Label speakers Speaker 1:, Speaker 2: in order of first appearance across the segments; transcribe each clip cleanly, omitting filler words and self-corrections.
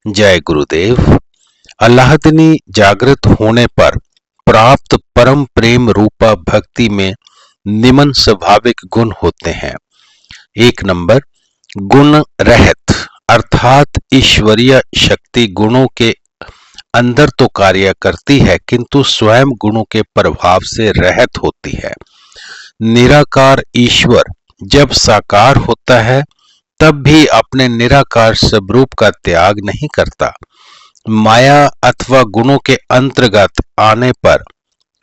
Speaker 1: जय गुरुदेव। अल्लाहदनी जागृत होने पर प्राप्त परम प्रेम रूपा भक्ति में निमन स्वाभाविक गुण होते हैं। 1 नंबर, गुण रहित अर्थात ईश्वरीय शक्ति गुणों के अंदर तो कार्य करती है किंतु स्वयं गुणों के प्रभाव से रहित होती है। निराकार ईश्वर जब साकार होता है तब भी अपने निराकार स्वरूप का त्याग नहीं करता। माया अथवा गुणों के अंतर्गत आने पर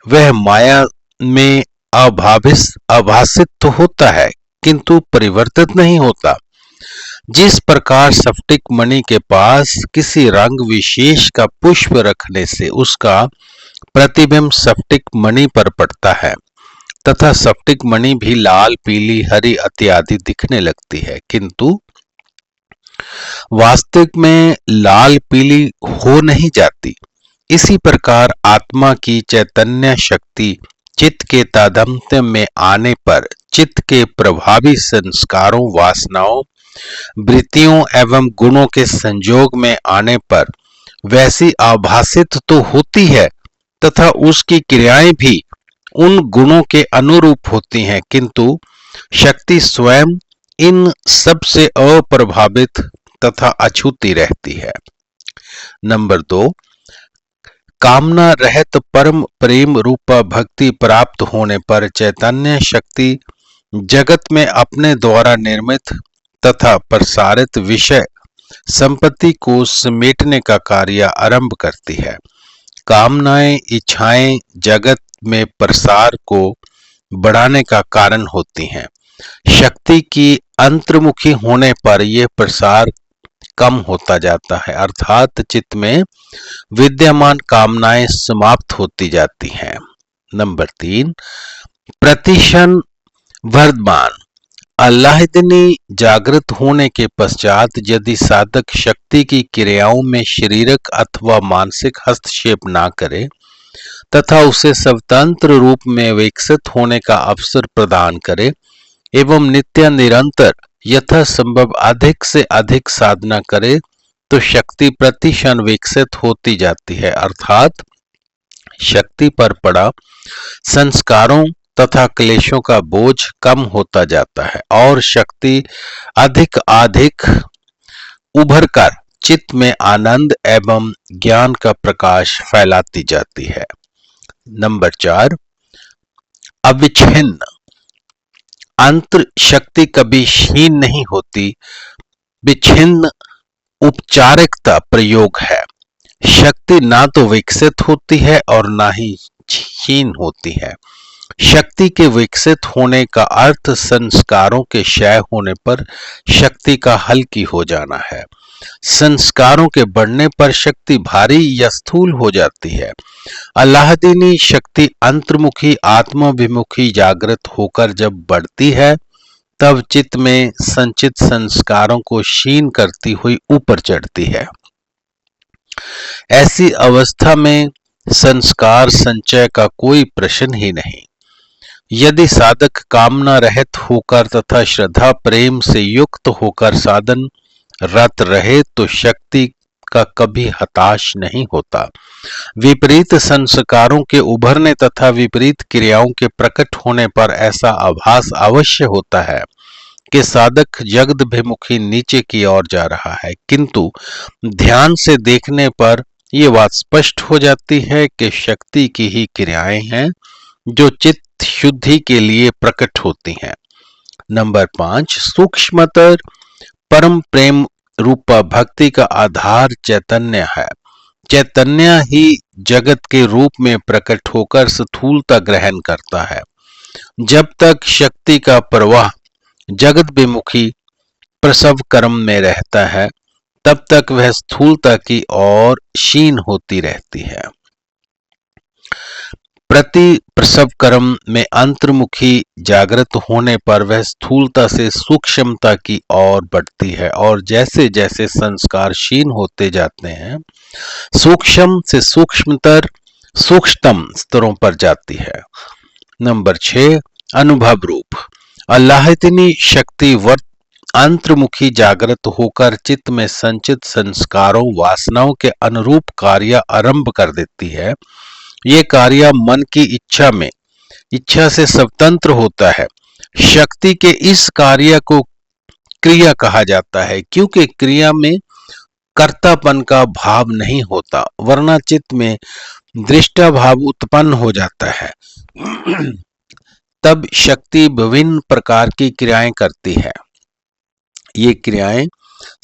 Speaker 1: वह माया में आभासित तो होता है किंतु परिवर्तित नहीं होता। जिस प्रकार स्फटिक मणि के पास किसी रंग विशेष का पुष्प रखने से उसका प्रतिबिंब स्फटिक मणि पर पड़ता है तथा स्फटिक मणि भी लाल, पीली, हरी इत्यादि दिखने लगती है किंतु वास्तविक में लाल पीली हो नहीं जाती। इसी प्रकार आत्मा की चैतन्य शक्ति चित्त के तादात्म्य में आने पर चित्त के प्रभावी संस्कारों, वासनाओं, वृत्तियों एवं गुणों के संयोग में आने पर वैसी आभासित तो होती है तथा उसकी क्रियाएं भी उन गुणों के अनुरूप होती हैं किंतु शक्ति स्वयं इन सब से अप्रभावित तथा अछूती रहती है। नंबर 2, कामना रहित परम प्रेम रूपा भक्ति प्राप्त होने पर चैतन्य शक्ति जगत में अपने द्वारा निर्मित तथा प्रसारित विषय संपत्ति को समेटने का कार्य आरंभ करती है। कामनाएं, इच्छाएं जगत में प्रसार को बढ़ाने का कारण होती हैं। शक्ति की अंतर्मुखी होने पर यह प्रसार कम होता जाता है अर्थात चित्त में विद्यमान कामनाएं समाप्त होती जाती हैं। नंबर 3, प्रतिशन वर्धमान अल्लाहदनी जागृत होने के पश्चात यदि साधक शक्ति की क्रियाओं में शारीरिक अथवा मानसिक हस्तक्षेप ना करे तथा उसे स्वतंत्र रूप में विकसित होने का अवसर प्रदान करे एवं नित्य निरंतर यथासंभव अधिक से अधिक साधना करे तो शक्ति प्रतिक्षण विकसित होती जाती है अर्थात शक्ति पर पड़ा संस्कारों तथा क्लेशों का बोझ कम होता जाता है और शक्ति अधिक उभर कर चित्त में आनंद एवं ज्ञान का प्रकाश फैलाती जाती है। नंबर 4, अविच्छिन्न अंतर शक्ति कभी क्षीण नहीं होती। विच्छिन्न उपचारिकता प्रयोग है। शक्ति ना तो विकसित होती है और ना ही क्षीण होती है। शक्ति के विकसित होने का अर्थ संस्कारों के क्षय होने पर शक्ति का हल्की हो जाना है। संस्कारों के बढ़ने पर शक्ति भारी या स्थूल हो जाती है। अल्लाहदीनी शक्ति अंतर्मुखी आत्माभिमुखी जागृत होकर जब बढ़ती है तब चित्त में संचित संस्कारों को क्षीण करती हुई ऊपर चढ़ती है। ऐसी अवस्था में संस्कार संचय का कोई प्रश्न ही नहीं। यदि साधक कामना रहित होकर तथा श्रद्धा प्रेम से युक्त होकर साधन रत रहे तो शक्ति का कभी हताश नहीं होता। विपरीत संस्कारों के उभरने तथा विपरीत क्रियाओं के प्रकट होने पर ऐसा आभास अवश्य होता है कि साधक जगदभिमुखी नीचे की ओर जा रहा है किंतु ध्यान से देखने पर यह बात स्पष्ट हो जाती है कि शक्ति की ही क्रियाएं हैं जो चित्त शुद्धि के लिए प्रकट होती हैं। नंबर 5, सूक्ष्मतर परम प्रेम रूपा भक्ति का आधार चैतन्य है। चैतन्य ही जगत के रूप में प्रकट होकर स्थूलता ग्रहण करता है। जब तक शक्ति का प्रवाह जगत विमुखी प्रसव क्रम में रहता है तब तक वह स्थूलता की ओर क्षीण होती रहती है। प्रति प्रसव क्रम में अंतर्मुखी जागृत होने पर वह स्थूलता से सूक्ष्मता की ओर बढ़ती है और जैसे जैसे संस्कार क्षीण होते जाते हैं सूक्ष्म से सूक्ष्मतम स्तरों पर जाती है। नंबर 6, अनुभव रूप अल्लाहदनी शक्ति अंतर्मुखी जागृत होकर चित्त में संचित संस्कारों वासनाओं के अनुरूप कार्य आरंभ कर देती है। ये कार्य मन की इच्छा से स्वतंत्र होता है। शक्ति के इस कार्य को क्रिया कहा जाता है, क्योंकि क्रिया में कर्तापन का भाव नहीं होता, वरना चित्त में दृष्टा भाव उत्पन्न हो जाता है। तब शक्ति विभिन्न प्रकार की क्रियाएं करती है। ये क्रियाएं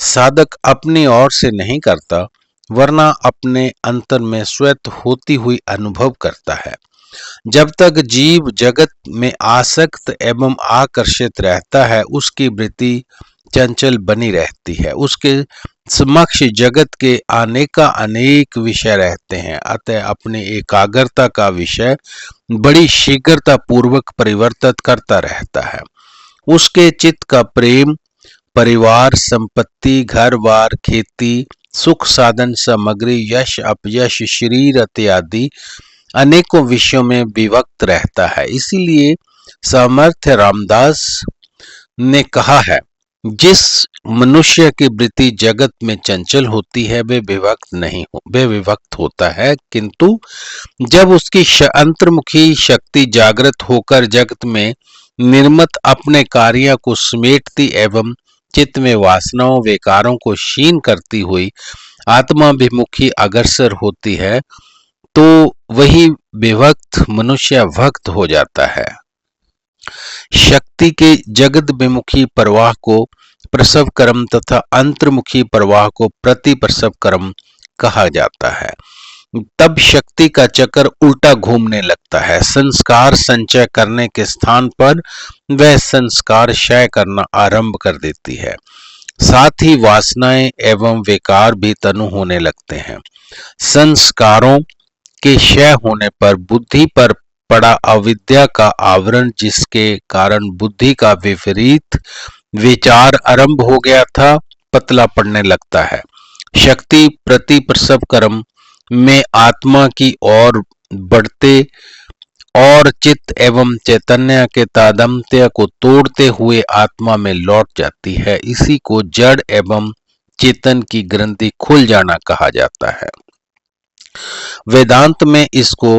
Speaker 1: साधक अपनी ओर से नहीं करता, वरना अपने अंतर में स्वतः होती हुई अनुभव करता है। जब तक जीव जगत में आसक्त एवं आकर्षित रहता है, उसकी वृत्ति चंचल बनी रहती है। उसके समक्ष जगत के अनेक विषय रहते हैं, अतः अपनी एकाग्रता का विषय बड़ी शीघ्रता पूर्वक परिवर्तित करता रहता है। उसके चित्त का प्रेम, परिवार, संपत्ति, घर बार, खेती, सुख साधन सामग्री, यश अपयश, शरीर इत्यादि अनेकों विषयों में विभक्त रहता है। इसीलिए सामर्थ्य रामदास ने कहा है, जिस मनुष्य की वृत्ति जगत में चंचल होती है वे विभक्त होता है, किंतु जब उसकी अंतर्मुखी शक्ति जागृत होकर जगत में निर्मित अपने कार्य को समेटती एवं चित्त में वासनाओं विकारों को क्षीण करती हुई आत्माभिमुखी अग्रसर होती है, तो वही विभक्त मनुष्य भक्त हो जाता है। शक्ति के जगत विमुखी प्रवाह को प्रसव कर्म तथा अंतर्मुखी प्रवाह को प्रति प्रसव कर्म कहा जाता है। तब शक्ति का चक्र उल्टा घूमने लगता है। संस्कार संचय करने के स्थान पर वह संस्कार क्षय करना आरंभ कर देती है। साथ ही वासनाएं एवं विकार भी तनु होने लगते हैं। संस्कारों के क्षय होने पर बुद्धि पर पड़ा अविद्या का आवरण, जिसके कारण बुद्धि का विपरीत विचार आरंभ हो गया था, पतला पड़ने लगता है। शक्ति प्रति प्रसव कर्म में आत्मा की ओर बढ़ते और चित्त एवं चैतन्य के तादात्म्य को तोड़ते हुए आत्मा में लौट जाती है। इसी को जड़ एवं चेतन की ग्रंथि खुल जाना कहा जाता है। वेदांत में इसको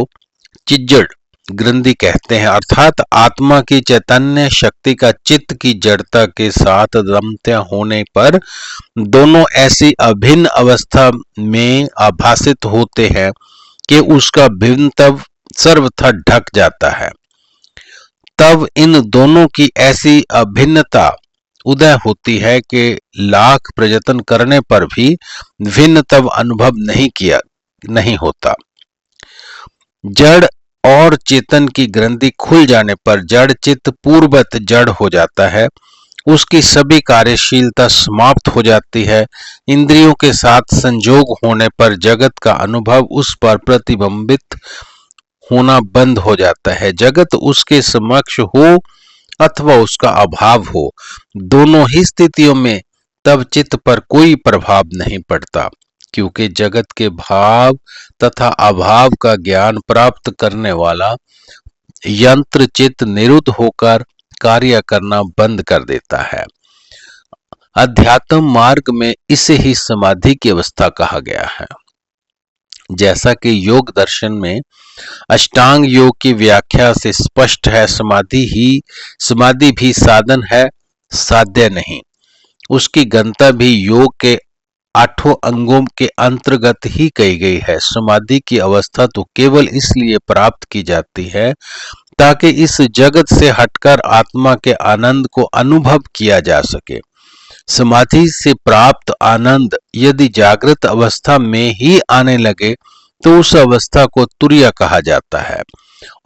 Speaker 1: चिज्जड़ ग्रंथि कहते हैं, अर्थात आत्मा की चैतन्य शक्ति का चित्त की जड़ता के साथ तादात्म्य होने पर दोनों ऐसी अभिन्न अवस्था में आभासित होते हैं कि उसका भिन्नत्व सर्वथा ढक जाता है। तब इन दोनों की ऐसी अभिन्नता उदय होती है कि लाख प्रयत्न करने पर भी भिन्नत्व अनुभव नहीं होता। जड़ और चेतन की ग्रंथि खुल जाने पर जड़ चित्त पूर्ववत जड़ हो जाता है। उसकी सभी कार्यशीलता समाप्त हो जाती है। इंद्रियों के साथ संजोग होने पर जगत का अनुभव उस पर प्रतिबिंबित होना बंद हो जाता है। जगत उसके समक्ष हो अथवा उसका अभाव हो, दोनों ही स्थितियों में तब चित्त पर कोई प्रभाव नहीं पड़ता, क्योंकि जगत के भाव तथा अभाव का ज्ञान प्राप्त करने वाला यंत्र चित्त निरुद्ध होकर कार्य करना बंद कर देता है। अध्यात्म मार्ग में इसे ही समाधि की अवस्था कहा गया है। जैसा कि योग दर्शन में अष्टांग योग की व्याख्या से स्पष्ट है, समाधि भी साधन है, साध्य नहीं। उसकी गंता भी योग के 8 अंगों के अंतर्गत ही कही गई है। समाधि की अवस्था तो केवल इसलिए प्राप्त की जाती है ताकि इस जगत से हटकर आत्मा के आनंद को अनुभव किया जा सके। समाधि से प्राप्त आनंद यदि जागृत अवस्था में ही आने लगे तो उस अवस्था को तुर्य कहा जाता है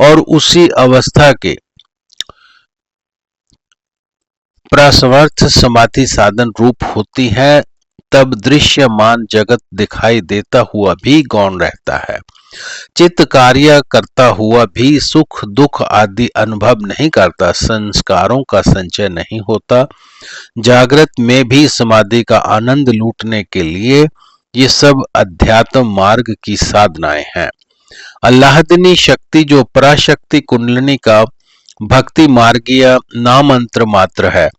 Speaker 1: और उसी अवस्था के प्रसवर्थ समाधि साधन रूप होती है। तब दृश्यमान जगत दिखाई देता हुआ भी गौण रहता है। चित्त कार्य करता हुआ भी सुख दुख आदि अनुभव नहीं करता, संस्कारों का संचय नहीं होता। जागृत में भी समाधि का आनंद लूटने के लिए ये सब अध्यात्म मार्ग की साधनाएं हैं। अल्लाहदनी शक्ति जो पराशक्ति कुंडलिनी का भक्ति मार्गीय नाम मंत्र मात्र है,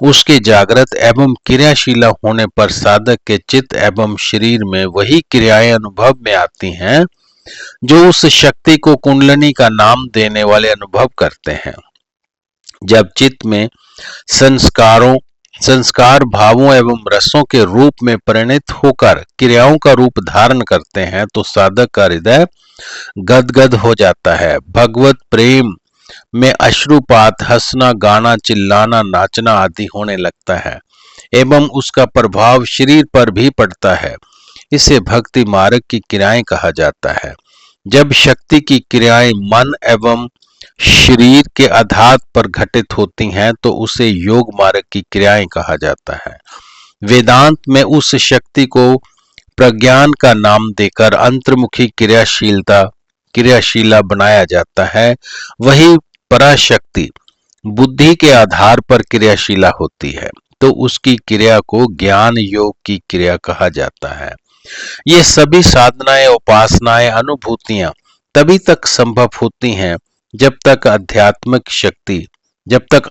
Speaker 1: उसके जागृत एवं क्रियाशीला होने पर साधक के चित्त एवं शरीर में वही क्रियाएं अनुभव में आती हैं जो उस शक्ति को कुंडलिनी का नाम देने वाले अनुभव करते हैं। जब चित्त में संस्कारों संस्कार भावों एवं रसों के रूप में परिणत होकर क्रियाओं का रूप धारण करते हैं तो साधक का हृदय गदगद हो जाता है। भगवत प्रेम में अश्रुपात, हंसना, गाना, चिल्लाना, नाचना आदि होने लगता है एवं उसका प्रभाव शरीर पर भी पड़ता है। इसे भक्ति मार्ग की क्रियाएं कहा जाता है। जब शक्ति की क्रियाएं मन एवं शरीर के आधार पर घटित होती हैं तो उसे योग मार्ग की क्रियाएं कहा जाता है। वेदांत में उस शक्ति को प्रज्ञान का नाम देकर अंतर्मुखी क्रियाशीला बनाया जाता है। वही पराशक्ति बुद्धि के आधार पर क्रियाशीला होती है तो उसकी क्रिया को ज्ञान योग की क्रिया कहा जाता है। ये सभी साधनाएं, उपासनाएं, अनुभूतियां तभी तक संभव होती हैं जब तक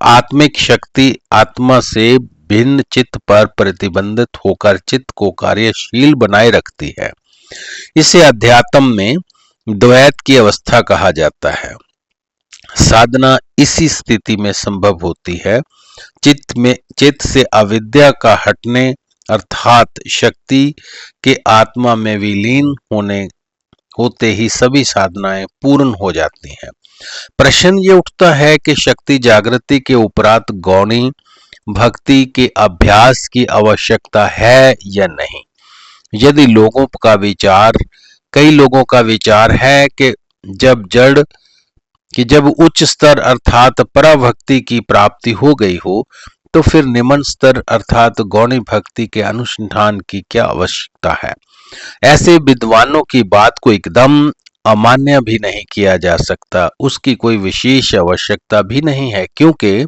Speaker 1: आत्मिक शक्ति आत्मा से भिन्न चित्त पर प्रतिबंधित होकर चित्त को कार्यशील बनाए रखती है। इसे अध्यात्म में द्वैत की अवस्था कहा जाता है। साधना इसी स्थिति में संभव होती है। चित्त से अविद्या का हटने अर्थात शक्ति के आत्मा में विलीन होते ही सभी साधनाएं पूर्ण हो जाती हैं। प्रश्न ये उठता है कि शक्ति जागृति के उपरांत गौणी भक्ति के अभ्यास की आवश्यकता है या नहीं। यदि कई लोगों का विचार है कि जब उच्च स्तर अर्थात पराभक्ति की प्राप्ति हो गई हो तो फिर निम्न स्तर अर्थात गौणी भक्ति के अनुसंधान की क्या आवश्यकता है। ऐसे विद्वानों की बात को एकदम अमान्य भी नहीं किया जा सकता। उसकी कोई विशेष आवश्यकता भी नहीं है क्योंकि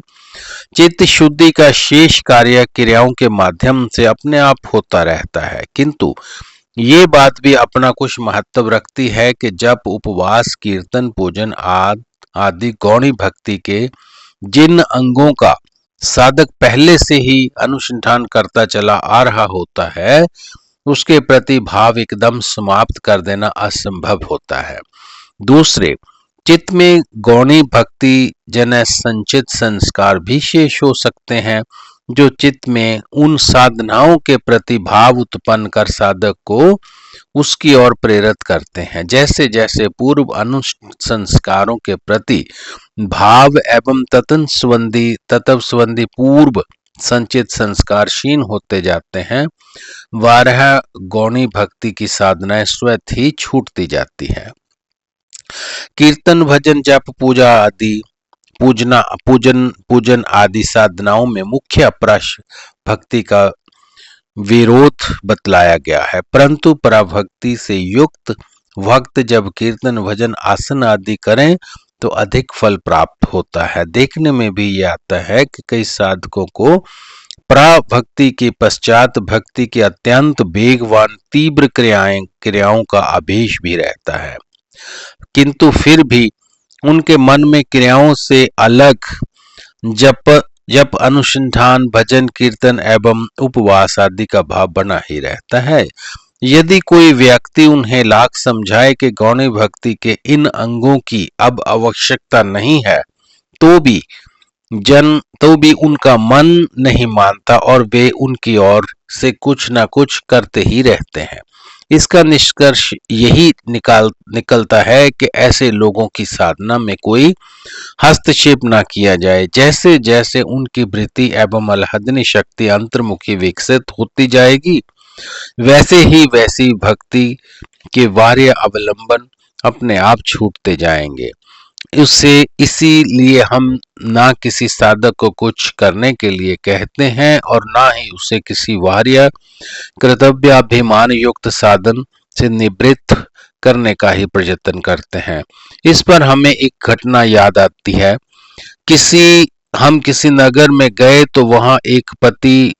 Speaker 1: चित्त शुद्धि का शेष कार्य क्रियाओं के माध्यम से अपने आप होता रहता है। किंतु ये बात भी अपना कुछ महत्व रखती है कि जब उपवास, कीर्तन, पूजन आदि गौणी भक्ति के जिन अंगों का साधक पहले से ही अनुसंधान करता चला आ रहा होता है उसके प्रति भाव एकदम समाप्त कर देना असंभव होता है। दूसरे, चित्त में गौणी भक्ति जन संचित संस्कार भी शेष हो सकते हैं जो चित्त में उन साधनाओं के प्रति भाव उत्पन्न कर साधक को उसकी ओर प्रेरित करते हैं। जैसे जैसे पूर्व अनुसंस्कारों के प्रति भाव एवं तत्व संबंधी पूर्व संचित संस्कार क्षीण होते जाते हैं, वारह गौणी भक्ति की साधनाएं स्वतः ही छूटती जाती है। कीर्तन, भजन, जप, पूजन आदि साधनाओं में मुख्य अपराश भक्ति का विरोध बतलाया गया है, परंतु पराभक्ति से युक्त भक्त जब कीर्तन, भजन, आसन आदि करें तो अधिक फल प्राप्त होता है। देखने में भी यह आता है कि कई साधकों को पराभक्ति के पश्चात भक्ति के अत्यंत वेगवान तीव्र क्रियाओं का आवेश भी रहता है, किंतु फिर भी उनके मन में क्रियाओं से अलग जप अनुसंधान, भजन, कीर्तन एवं उपवास आदि का भाव बना ही रहता है। यदि कोई व्यक्ति उन्हें लाख समझाए कि गौणी भक्ति के इन अंगों की अब आवश्यकता नहीं है तो भी उनका मन नहीं मानता और वे उनकी ओर से कुछ न कुछ करते ही रहते हैं। इसका निष्कर्ष यही निकलता है कि ऐसे लोगों की साधना में कोई हस्तक्षेप न किया जाए। जैसे जैसे उनकी वृत्ति एवं अलहदनी शक्ति अंतर्मुखी विकसित होती जाएगी वैसी भक्ति के वार्य अवलंबन अपने आप छूटते जाएंगे। इसीलिए हम ना किसी साधक को कुछ करने के लिए कहते हैं और ना ही उसे किसी वार्य कर्तव्याभिमान युक्त साधन से निवृत्त करने का ही प्रयत्न करते हैं। इस पर हमें एक घटना याद आती है। हम किसी नगर में गए तो वहां एक पति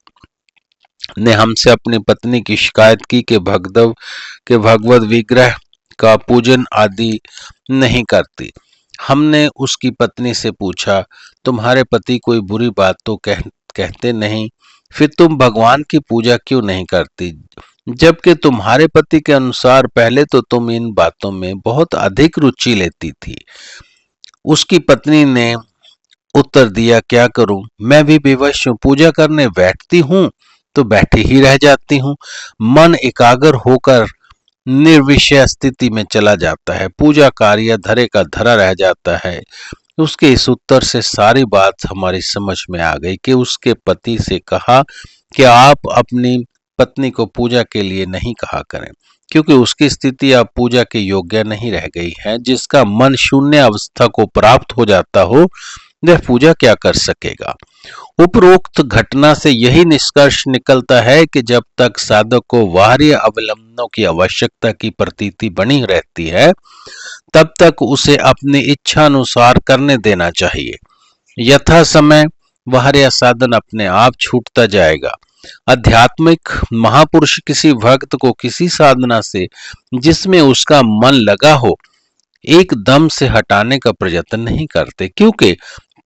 Speaker 1: ने हमसे अपनी पत्नी की शिकायत की कि भगवत विग्रह का पूजन आदि नहीं करती। हमने उसकी पत्नी से पूछा, तुम्हारे पति कोई बुरी बात तो कहते नहीं, फिर तुम भगवान की पूजा क्यों नहीं करती? जबकि तुम्हारे पति के अनुसार पहले तो तुम इन बातों में बहुत अधिक रुचि लेती थी। उसकी पत्नी ने उत्तर दिया, क्या करूं, मैं भी विवश हूं। पूजा करने बैठती हूं तो बैठी ही रह जाती हूं। मन एकाग्र होकर निर्विषय स्थिति में चला जाता है। पूजा कार्य धरे का धरा रह जाता है। उसके इस उत्तर से सारी बात हमारी समझ में आ गई कि उसके पति से कहा कि आप अपनी पत्नी को पूजा के लिए नहीं कहा करें, क्योंकि उसकी स्थिति अब पूजा के योग्य नहीं रह गई है। जिसका मन शून्य अवस्था को प्राप्त हो जाता हो, वह पूजा क्या कर सकेगा? उपरोक्त घटना से यही निष्कर्ष निकलता है कि जब तक साधक को बाह्य अवलंबनों की आवश्यकता की प्रतीति बनी रहती है, तब तक उसे अपनी इच्छा अनुसार करने देना चाहिए। यथा समय बाह्य साधन अपने आप छूटता जाएगा। आध्यात्मिक महापुरुष किसी भक्त को किसी साधना से जिसमें उसका मन लगा हो एकदम से हटाने का प्रयत्न नहीं करते, क्योंकि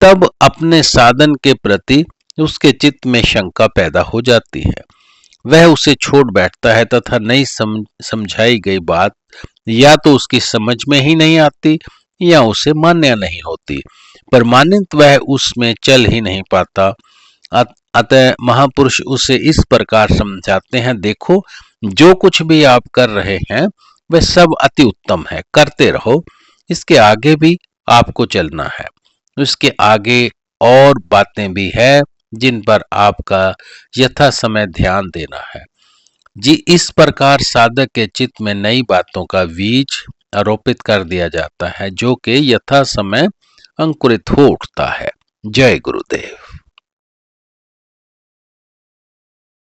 Speaker 1: तब अपने साधन के प्रति उसके चित्त में शंका पैदा हो जाती है। वह उसे छोड़ बैठता है तथा नई समझाई गई बात या तो उसकी समझ में ही नहीं आती या उसे मान्य नहीं होती। परमानेंट वह उसमें चल ही नहीं पाता। अतः महापुरुष उसे इस प्रकार समझाते हैं, देखो, जो कुछ भी आप कर रहे हैं वह सब अति उत्तम है, करते रहो। इसके आगे भी आपको चलना है। उसके आगे और बातें भी है जिन पर आपका यथा समय ध्यान देना है। जी, इस प्रकार साधक के चित्त में नई बातों का बीज आरोपित कर दिया जाता है, जो कि यथा समय अंकुरित हो उठता है। जय गुरुदेव।